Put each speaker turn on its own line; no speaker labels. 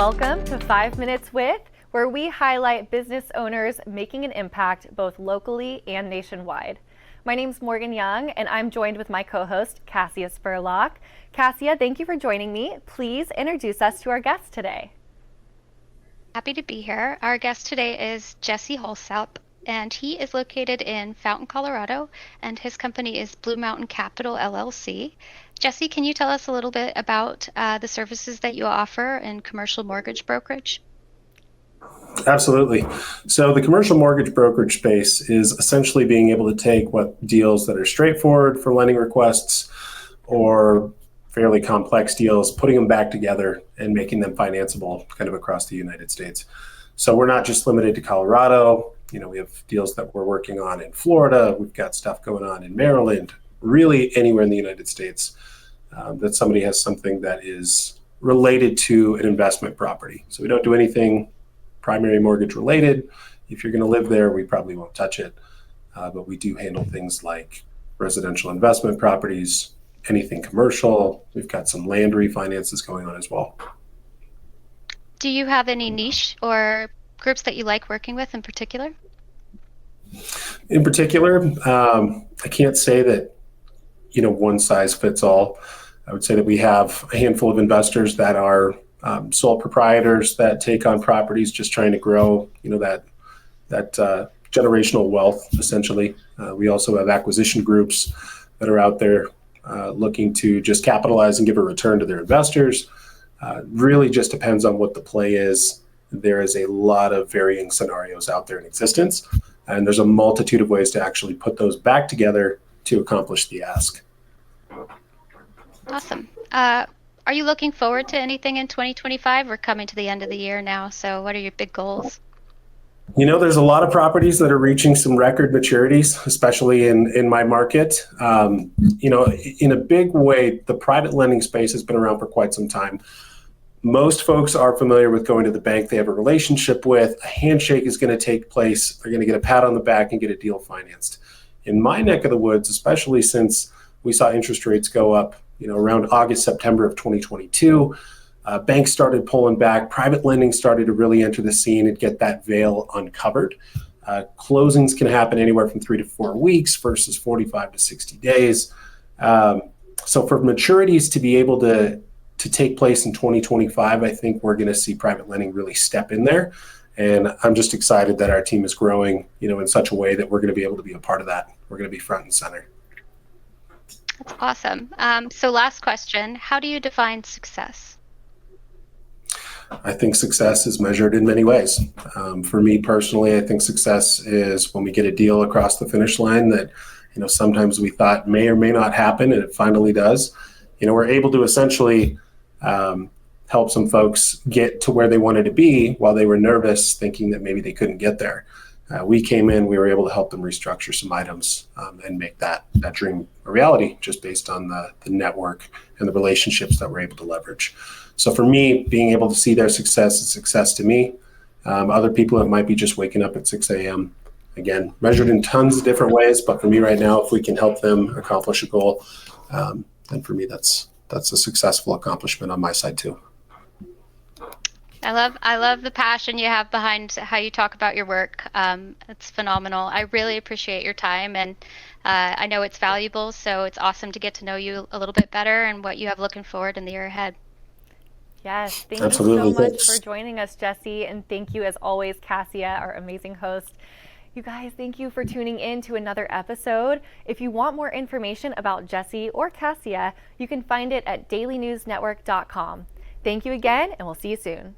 Welcome to 5 Minutes With, where we highlight business owners making an impact both locally and nationwide. My name's Morgan Yonge, and I'm joined with my co-host, Cassia Spurlock. Cassia, thank you for joining me. Please introduce us to our guest today.
Happy to be here. Our guest today is Jesse Holsapple, and he is located in Fountain, Colorado, and his company is Blue Mountain Capital, LLC. Jesse, can you tell us a little bit about the services that you offer in commercial mortgage brokerage?
Absolutely. So the commercial mortgage brokerage space is essentially being able to take what deals that are straightforward for lending requests or fairly complex deals, putting them back together and making them financeable kind of across the United States. So we're not just limited to Colorado. We have deals that we're working on in Florida. We've got stuff going on in Maryland, really anywhere in the United States that somebody has something that is related to an investment property. So we don't do anything primary mortgage related. If you're going to live there, we probably won't touch it. But we do handle things like residential investment properties, anything commercial. We've got some land refinances going on as well.
Do you have any niche or groups that you like working with in particular?
In particular, I can't say that, one size fits all. I would say that we have a handful of investors that are sole proprietors that take on properties just trying to grow, that generational wealth, essentially. We also have acquisition groups that are out there looking to just capitalize and give a return to their investors. Really just depends on what the play is. There is a lot of varying scenarios out there in existence, and there's a multitude of ways to actually put those back together to accomplish the ask.
Awesome. Are you looking forward to anything in 2025? We're coming to the end of the year now, so what are your big goals?
There's a lot of properties that are reaching some record maturities, especially in my market. In a big way, the private lending space has been around for quite some time. Most folks are familiar with going to the bank they have a relationship with. A handshake is going to take place. They're going to get a pat on the back and get a deal financed. In my neck of the woods, especially since we saw interest rates go up, around August, September of 2022, banks started pulling back. Private lending started to really enter the scene and get that veil uncovered. Closings can happen anywhere from 3 to 4 weeks versus 45 to 60 days. So for maturities to be able to take place in 2025, I think we're going to see private lending really step in there. And I'm just excited that our team is growing, in such a way that we're going to be able to be a part of that. We're going to be front and center.
That's awesome. So last question, how do you define success?
I think success is measured in many ways. For me personally, I think success is when we get a deal across the finish line that, sometimes we thought may or may not happen, and it finally does. We're able to essentially help some folks get to where they wanted to be while they were nervous, thinking that maybe they couldn't get there. We came in, we were able to help them restructure some items and make that dream a reality, just based on the network and the relationships that we're able to leverage. So for me, being able to see their success is success to me. Other people, it might be just waking up at 6 a.m. Again, measured in tons of different ways, but for me right now, if we can help them accomplish a goal, then for me, that's a successful accomplishment on my side too.
I love the passion you have behind how you talk about your work. It's phenomenal. I really appreciate your time, and I know it's valuable, so it's awesome to get to know you a little bit better and what you have looking forward in the year ahead.
Yes, thank
Absolutely.
you so much
Thanks.
for joining us, Jesse, and thank you as always, Cassia, our amazing host. You guys, thank you for tuning in to another episode. If you want more information about Jesse or Cassia, you can find it at dailynewsnetwork.com. Thank you again, and we'll see you soon.